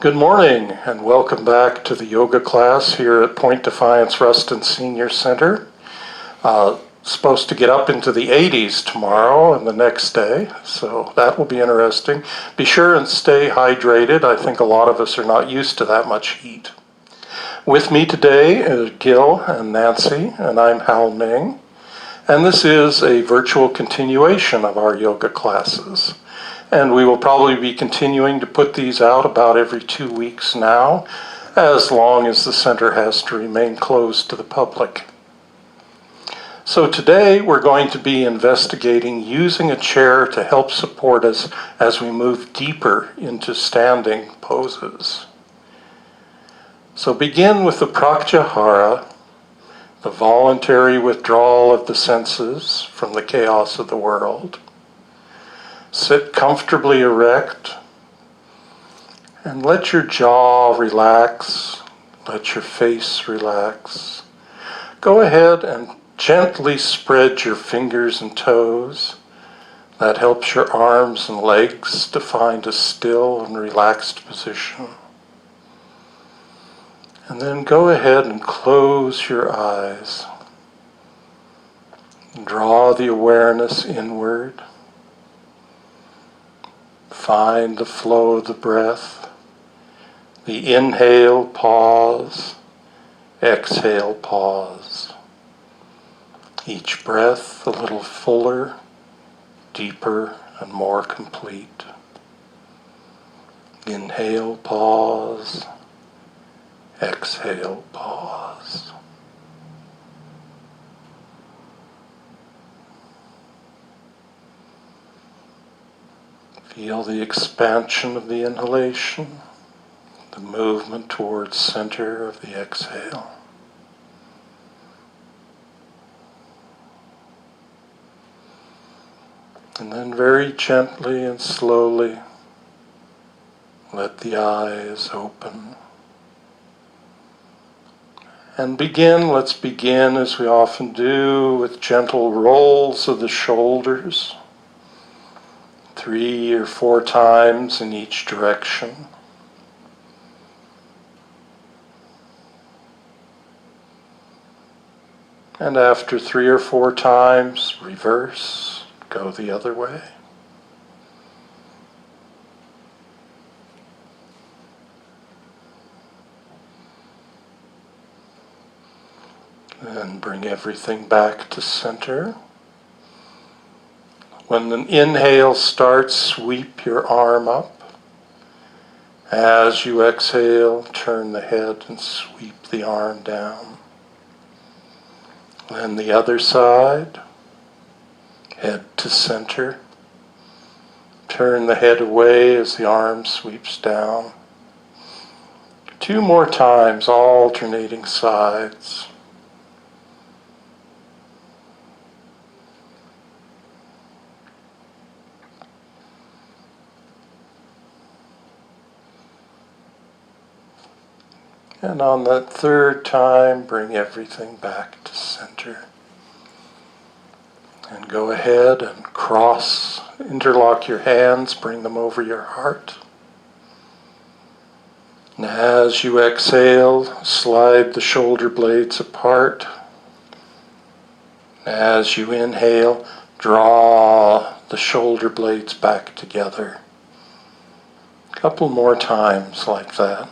Good morning and welcome back to the yoga class here at Defiance Ruston Senior Center. Supposed to get up into the 80s tomorrow and the next day, so that will be interesting. Be sure and stay hydrated. I think a lot of us are not used to that much heat. With me today is Gil and Nancy, and I'm Hal Meng. And this is a virtual continuation of our yoga classes. And we will probably be continuing to put these out about every 2 weeks now, as long as the center has to remain closed to the public. So today we're going to be investigating using a chair to help support us as we move deeper into standing poses. So begin with the pratyahara, the voluntary withdrawal of the senses from the chaos of the world. Sit comfortably erect and let your jaw relax, let your face relax. Go ahead and gently spread your fingers and toes. That helps your arms and legs to find a still and relaxed position. And then go ahead and close your eyes. Draw the awareness inward. Find the flow of the breath. The inhale, pause. Exhale, pause. Each breath a little fuller, deeper, and more complete. Inhale, pause. Exhale, pause. Feel the expansion of the inhalation, the movement towards center of the exhale. And then very gently and slowly, let the eyes open. And let's begin as we often do with gentle rolls of the shoulders. 3 or 4 times in each direction. And after 3 or 4 times, reverse, go the other way. And bring everything back to center. When the inhale starts, sweep your arm up. As you exhale, turn the head and sweep the arm down. Then the other side, head to center. Turn the head away as the arm sweeps down. 2 more times, alternating sides. And on that 3rd time, bring everything back to center. And go ahead and interlock your hands, bring them over your heart. And as you exhale, slide the shoulder blades apart. As you inhale, draw the shoulder blades back together. A couple more times like that.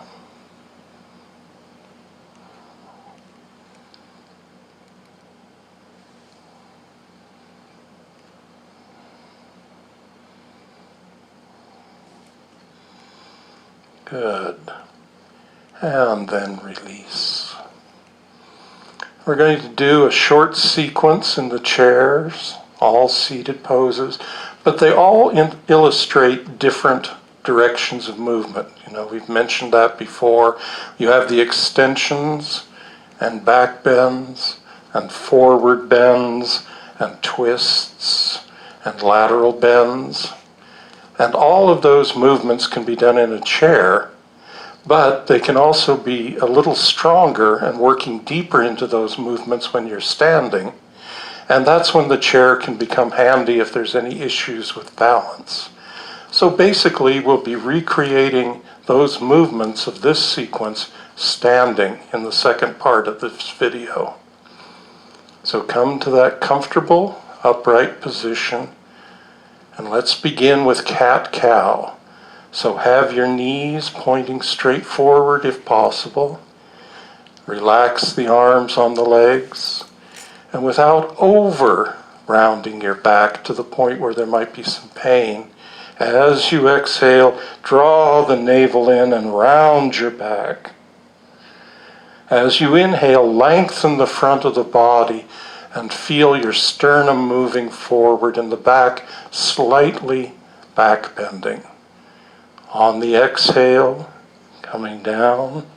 Good. And then release. We're going to do a short sequence in the chairs, all seated poses, but they all illustrate different directions of movement. We've mentioned that before. You have the extensions and back bends and forward bends and twists and lateral bends. And all of those movements can be done in a chair, but they can also be a little stronger and working deeper into those movements when you're standing. And that's when the chair can become handy if there's any issues with balance. So basically, we'll be recreating those movements of this sequence standing in the second part of this video. So come to that comfortable, upright position, and let's begin with cat-cow. So have your knees pointing straight forward if possible. Relax the arms on the legs, and without over-rounding your back to the point where there might be some pain, as you exhale, draw the navel in and round your back. As you inhale, lengthen the front of the body and feel your sternum moving forward and the back slightly back bending. On the exhale, coming down.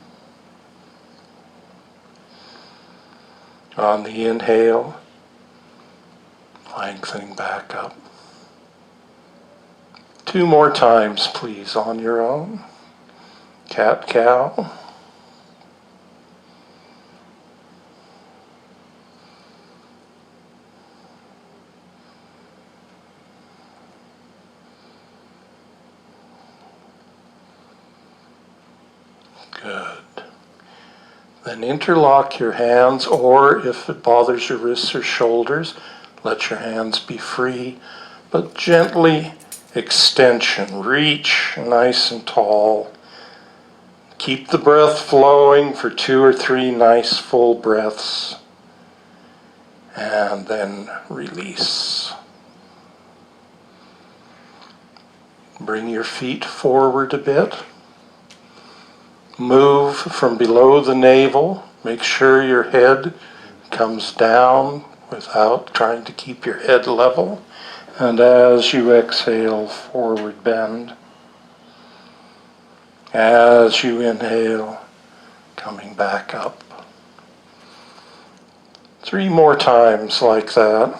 On the inhale, lengthening back up. 2 more times, please, on your own. Cat-cow. Good. Then interlock your hands, or if it bothers your wrists or shoulders, let your hands be free, but gently extension. Reach nice and tall. Keep the breath flowing for 2 or 3 nice full breaths, and then release. Bring your feet forward a bit. Move from below the navel. Make sure your head comes down without trying to keep your head level. And as you exhale, forward bend. As you inhale, coming back up. 3 more times like that.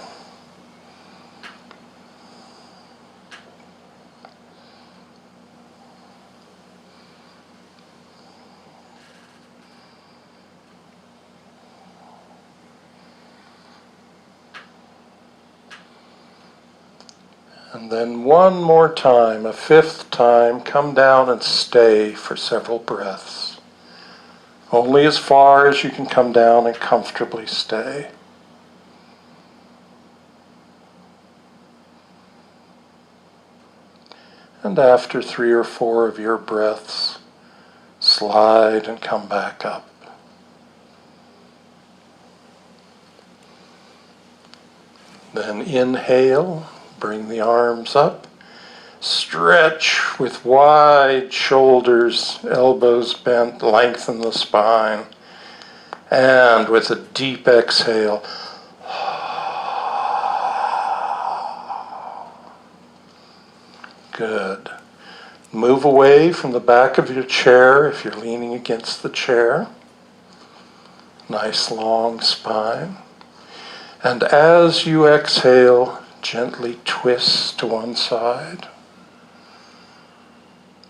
And then 1 more time, a 5th time, come down and stay for several breaths. Only as far as you can come down and comfortably stay. And after 3 or 4 of your breaths, slide and come back up. Then inhale. Bring the arms up, stretch with wide shoulders, elbows bent, lengthen the spine, and with a deep exhale, good. Move away from the back of your chair if you're leaning against the chair. Nice long spine. And as you exhale, gently twist to one side.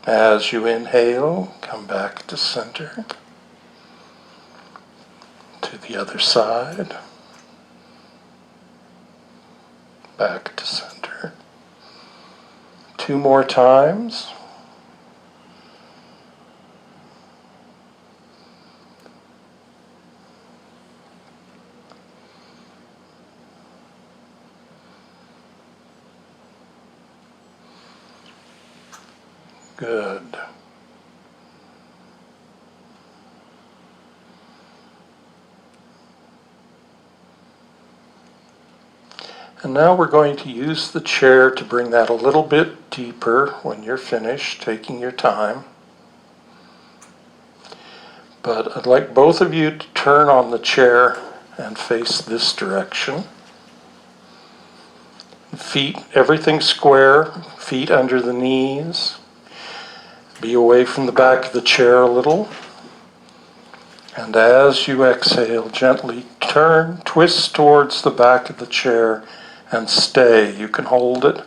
As you inhale, come back to center. To the other side. Back to center. 2 more times. Good. And now we're going to use the chair to bring that a little bit deeper when you're finished, taking your time. But I'd like both of you to turn on the chair and face this direction. Feet, everything square, feet under the knees. Be away from the back of the chair a little. And as you exhale, gently turn, twist towards the back of the chair and stay. You can hold it.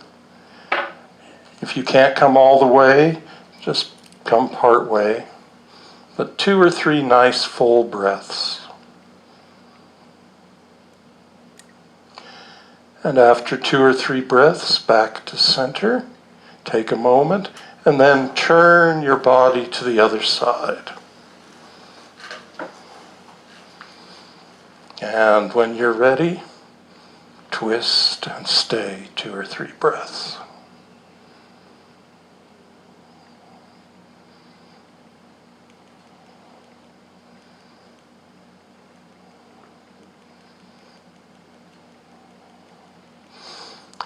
If you can't come all the way, just come part way. But 2 or 3 nice full breaths. And after 2 or 3 breaths, back to center. Take a moment and then turn your body to the other side. And when you're ready, twist and stay 2 or 3 breaths.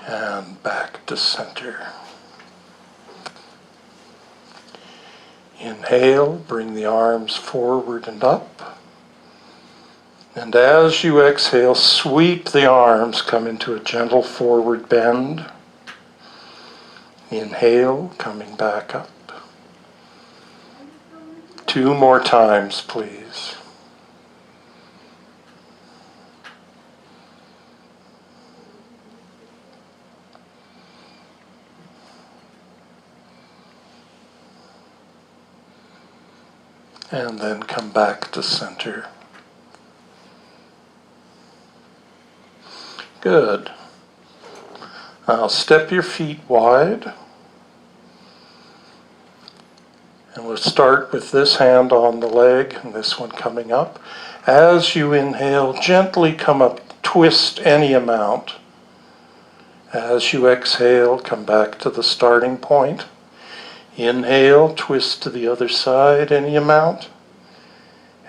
And back to center. Inhale, bring the arms forward and up. And as you exhale, sweep the arms, come into a gentle forward bend. Inhale, coming back up. 2 more times, please. And then come back to center. Good. Now step your feet wide. And we'll start with this hand on the leg and this one coming up. As you inhale, gently come up, twist any amount. As you exhale, come back to the starting point. Inhale, twist to the other side, any amount.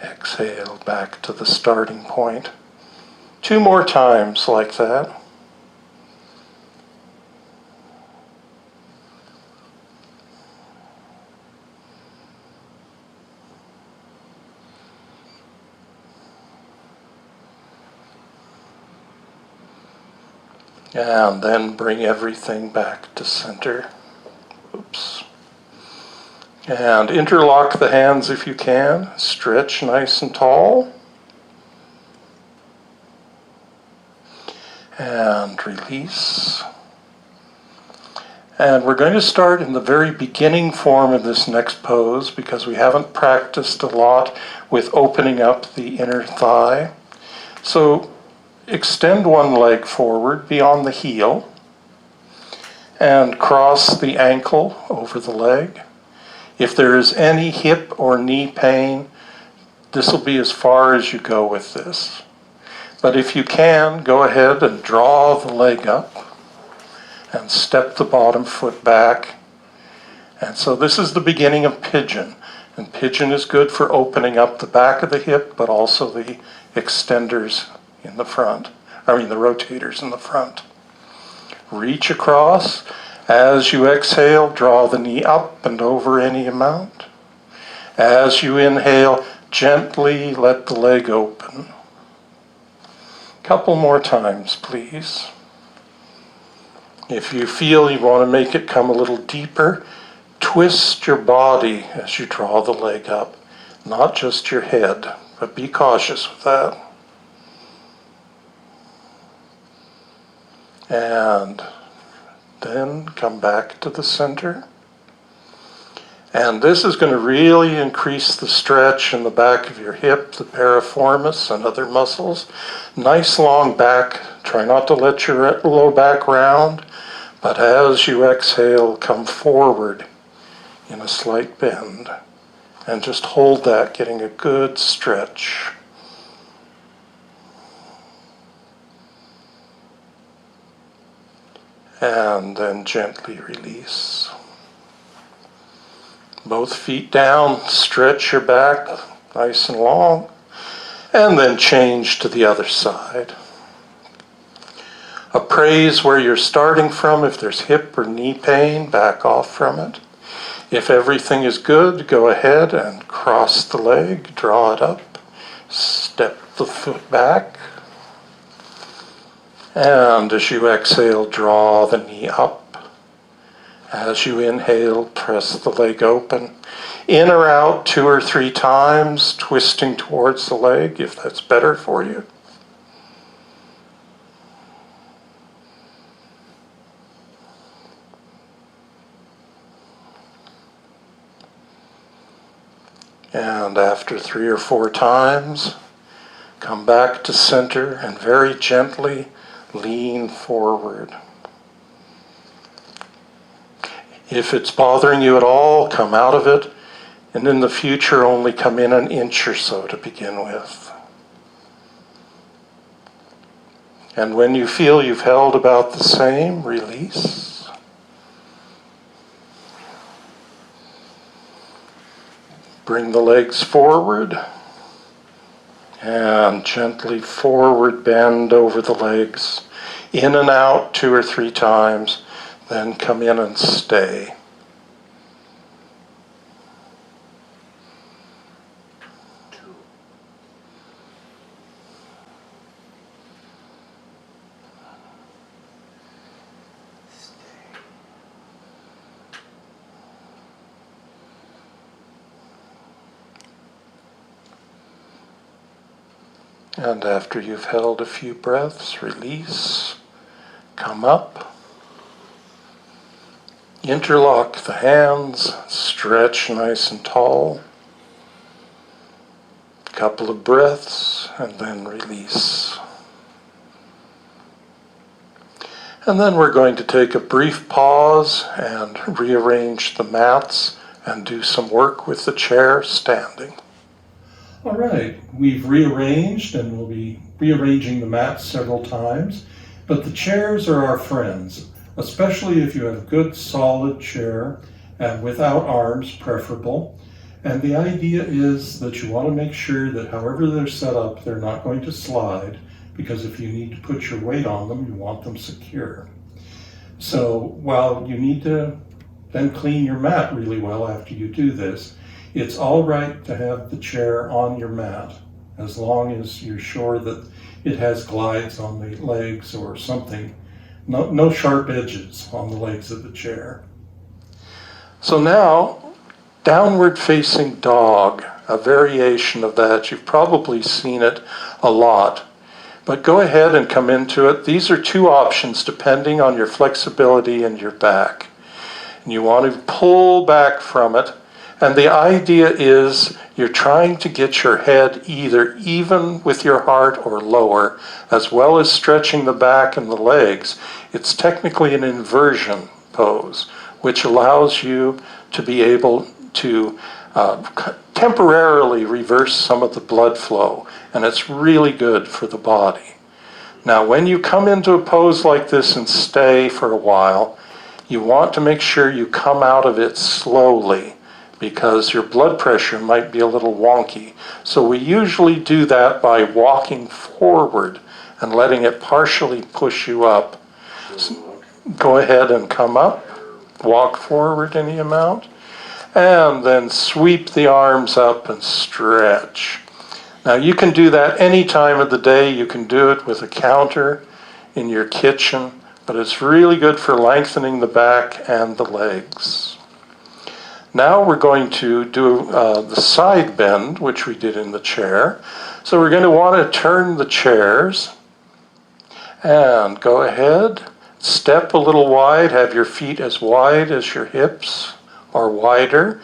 Exhale, back to the starting point. 2 more times like that. And then bring everything back to center. Oops. And interlock the hands if you can. Stretch nice and tall. And release. And we're going to start in the very beginning form of this next pose because we haven't practiced a lot with opening up the inner thigh. So extend one leg forward beyond the heel and cross the ankle over the leg. If there is any hip or knee pain, this will be as far as you go with this. But if you can, go ahead and draw the leg up and step the bottom foot back. And so this is the beginning of pigeon. And pigeon is good for opening up the back of the hip, but also the extenders in the front. The rotators in the front. Reach across. As you exhale, draw the knee up and over any amount. As you inhale, gently let the leg open. Couple more times, please. If you feel you want to make it come a little deeper, twist your body as you draw the leg up, not just your head, but be cautious with that. And then come back to the center. And this is going to really increase the stretch in the back of your hip, the piriformis and other muscles. Nice long back. Try not to let your low back round, but as you exhale, come forward in a slight bend. And just hold that, getting a good stretch. And then gently release. Both feet down, stretch your back nice and long, and then change to the other side. Appraise where you're starting from. If there's hip or knee pain, back off from it. If everything is good, go ahead and cross the leg, draw it up, step the foot back. And as you exhale, draw the knee up. As you inhale, press the leg open. In or out 2 or 3 times, twisting towards the leg if that's better for you. And after 3 or 4 times, come back to center and very gently lean forward. If it's bothering you at all, come out of it, and in the future only come in an inch or so to begin with. And when you feel you've held about the same, release. Bring the legs forward and gently forward bend over the legs. In and out 2 or 3 times, then come in and stay. And after you've held a few breaths, release, come up, interlock the hands, stretch nice and tall, couple of breaths, and then release. And then we're going to take a brief pause and rearrange the mats and do some work with the chair standing. All right, we've rearranged and we'll be rearranging the mats several times, but the chairs are our friends, especially if you have a good solid chair and without arms preferable. And the idea is that you want to make sure that however they're set up, they're not going to slide, because if you need to put your weight on them, you want them secure. So while you need to then clean your mat really well after you do this, it's all right to have the chair on your mat, as long as you're sure that it has glides on the legs or something. No sharp edges on the legs of the chair. So now, downward facing dog, a variation of that. You've probably seen it a lot. But go ahead and come into it. These are 2 options depending on your flexibility and your back. And you want to pull back from it. And the idea is you're trying to get your head either even with your heart or lower, as well as stretching the back and the legs. It's technically an inversion pose, which allows you to be able to temporarily reverse some of the blood flow. And it's really good for the body. Now, when you come into a pose like this and stay for a while, you want to make sure you come out of it slowly, because your blood pressure might be a little wonky. So we usually do that by walking forward and letting it partially push you up. So go ahead and come up, walk forward any amount, and then sweep the arms up and stretch. Now you can do that any time of the day. You can do it with a counter in your kitchen, but it's really good for lengthening the back and the legs. Now we're going to do the side bend, which we did in the chair. So we're going to want to turn the chairs and go ahead, step a little wide, have your feet as wide as your hips or wider.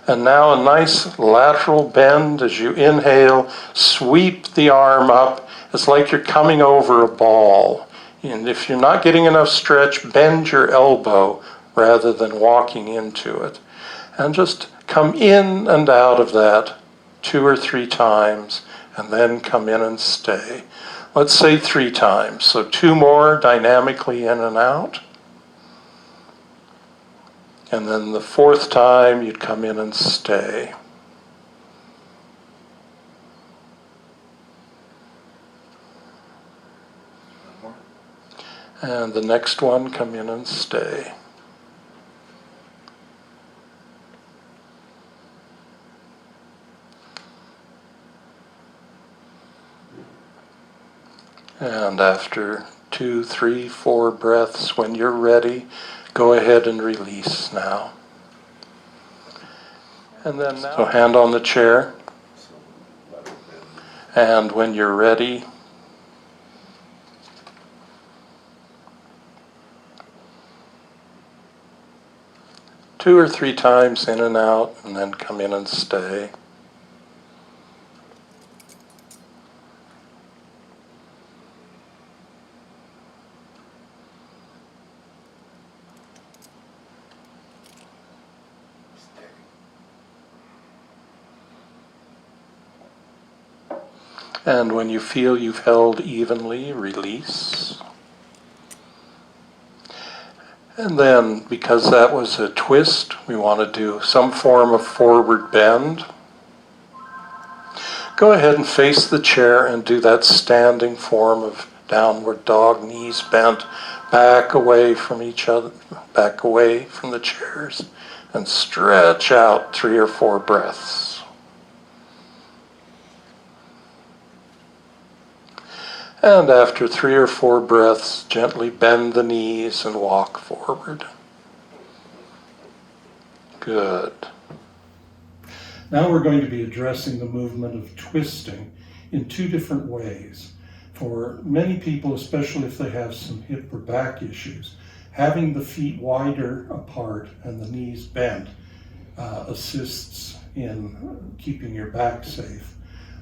And now a nice lateral bend as you inhale, sweep the arm up. It's like you're coming over a ball. And if you're not getting enough stretch, bend your elbow rather than walking into it. And just come in and out of that 2 or 3 times, and then come in and stay. Let's say 3 times. So 2 more dynamically in and out. And then the 4th time, you'd come in and stay. And the next one, come in and stay. And after 2, 3, 4 breaths, when you're ready, go ahead and release now. And then now, so hand on the chair. And when you're ready, two or 3 times in and out, and then come in and stay. And when you feel you've held evenly, release. And then, because that was a twist, we want to do some form of forward bend. Go ahead and face the chair and do that standing form of downward dog, knees bent, back away from each other, back away from the chairs, and stretch out 3 or 4 breaths. And after 3 or 4 breaths, gently bend the knees and walk forward. Good. Now we're going to be addressing the movement of twisting in 2 different ways. For many people, especially if they have some hip or back issues, having the feet wider apart and the knees bent assists in keeping your back safe.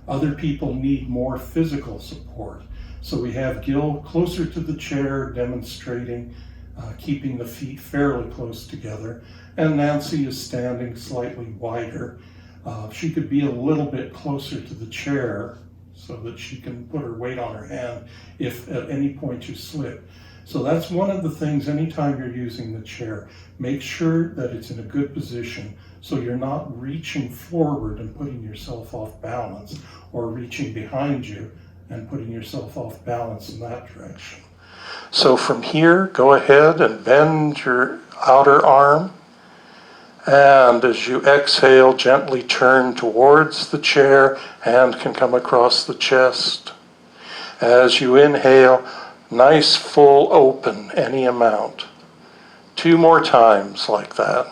Other people need more physical support. So we have Gil closer to the chair, demonstrating keeping the feet fairly close together, and Nancy is standing slightly wider. She could be a little bit closer to the chair so that she can put her weight on her hand if at any point you slip. So that's one of the things anytime you're using the chair. Make sure that it's in a good position so you're not reaching forward and putting yourself off balance, or reaching behind you and putting yourself off balance in that direction. So from here, go ahead and bend your outer arm. And as you exhale, gently turn towards the chair. Hand can come across the chest. As you inhale, nice full open, any amount. 2 more times like that.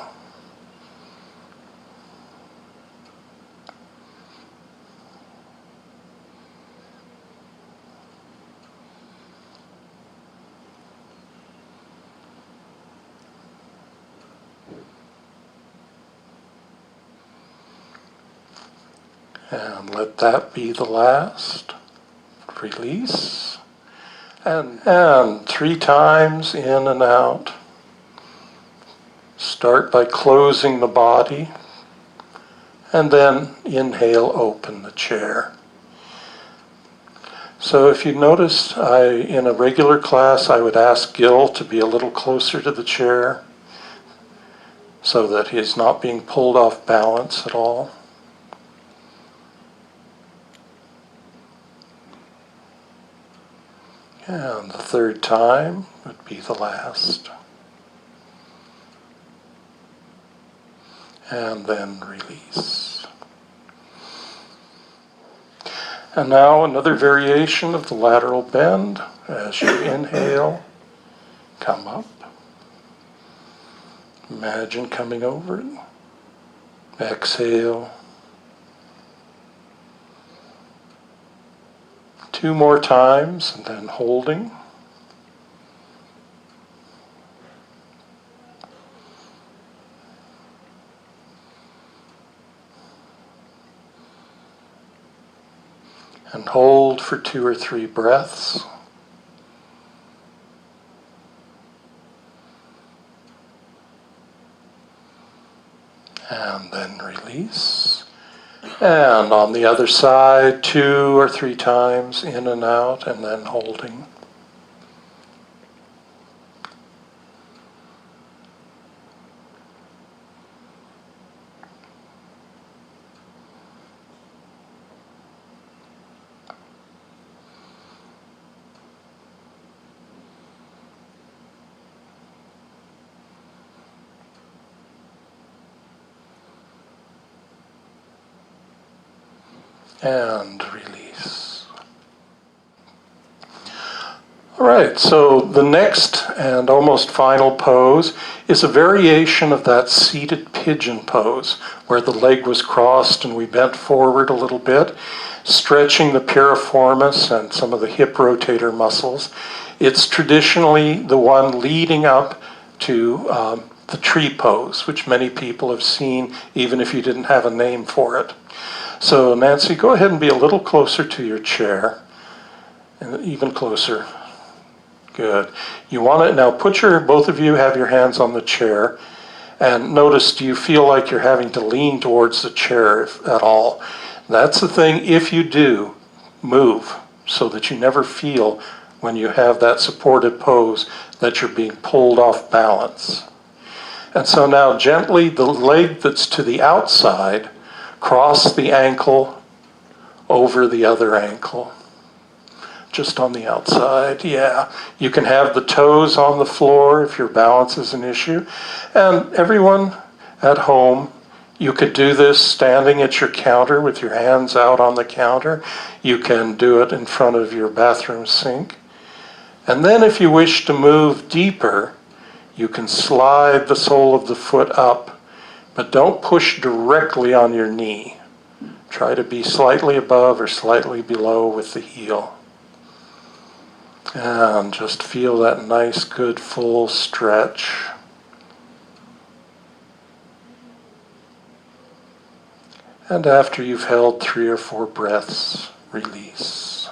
And let that be the last. Release. And 3 times in and out. Start by closing the body. And then inhale, open the chair. So if you notice, in a regular class, I would ask Gil to be a little closer to the chair so that he's not being pulled off balance at all. And the 3rd time would be the last. And then release. And now another variation of the lateral bend. As you inhale, come up. Imagine coming over it. Exhale. 2 more times, and then holding. And hold for 2 or 3 breaths. And then release. And on the other side, 2 or 3 times in and out, and then holding. And release. All right, so the next and almost final pose is a variation of that seated pigeon pose, where the leg was crossed and we bent forward a little bit, stretching the piriformis and some of the hip rotator muscles. It's traditionally the one leading up to the tree pose, which many people have seen even if you didn't have a name for it. So Nancy, go ahead and be a little closer to your chair, and even closer. Good. You want to now both of you have your hands on the chair, and notice, do you feel like you're having to lean towards the chair at all? That's the thing. If you do, move so that you never feel when you have that supported pose that you're being pulled off balance. And so now gently the leg that's to the outside, cross the ankle over the other ankle. Just on the outside, yeah. You can have the toes on the floor if your balance is an issue. And everyone at home, you could do this standing at your counter with your hands out on the counter. You can do it in front of your bathroom sink. And then if you wish to move deeper, you can slide the sole of the foot up, but don't push directly on your knee. Try to be slightly above or slightly below with the heel. And just feel that nice, good, full stretch. And after you've held 3 or 4 breaths, release.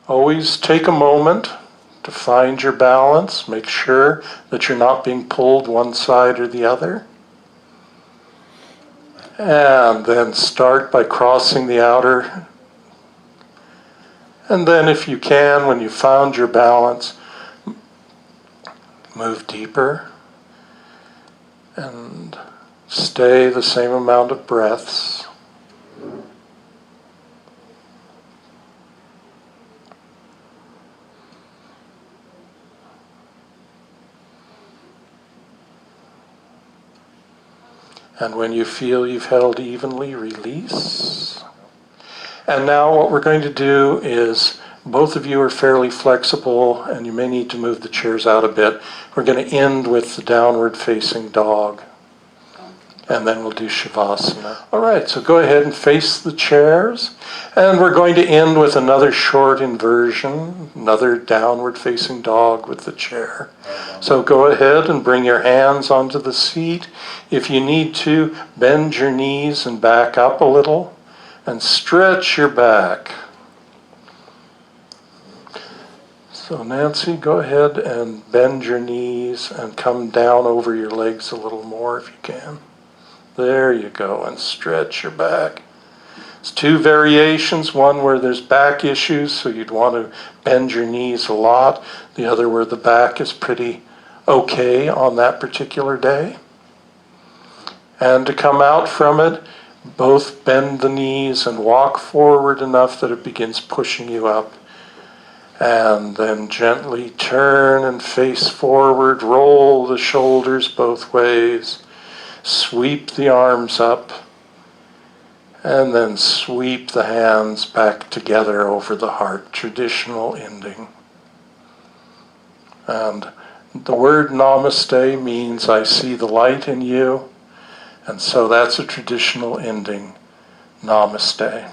Always take a moment to find your balance. Make sure that you're not being pulled one side or the other. And then start by crossing the outer. And then if you can, when you've found your balance, move deeper and stay the same amount of breaths. And when you feel you've held evenly, release. And now what we're going to do is, both of you are fairly flexible and you may need to move the chairs out a bit. We're going to end with the downward facing dog. And then we'll do Shavasana. All right, so go ahead and face the chairs. And we're going to end with another short inversion, another downward facing dog with the chair. So go ahead and bring your hands onto the seat. If you need to, bend your knees and back up a little and stretch your back. So Nancy, go ahead and bend your knees and come down over your legs a little more if you can. There you go, and stretch your back. It's 2 variations, one where there's back issues, so you'd want to bend your knees a lot. The other where the back is pretty okay on that particular day. And to come out from it, both bend the knees and walk forward enough that it begins pushing you up. And then gently turn and face forward, roll the shoulders both ways. Sweep the arms up, and then sweep the hands back together over the heart, traditional ending. And the word namaste means I see the light in you, and so that's a traditional ending, namaste.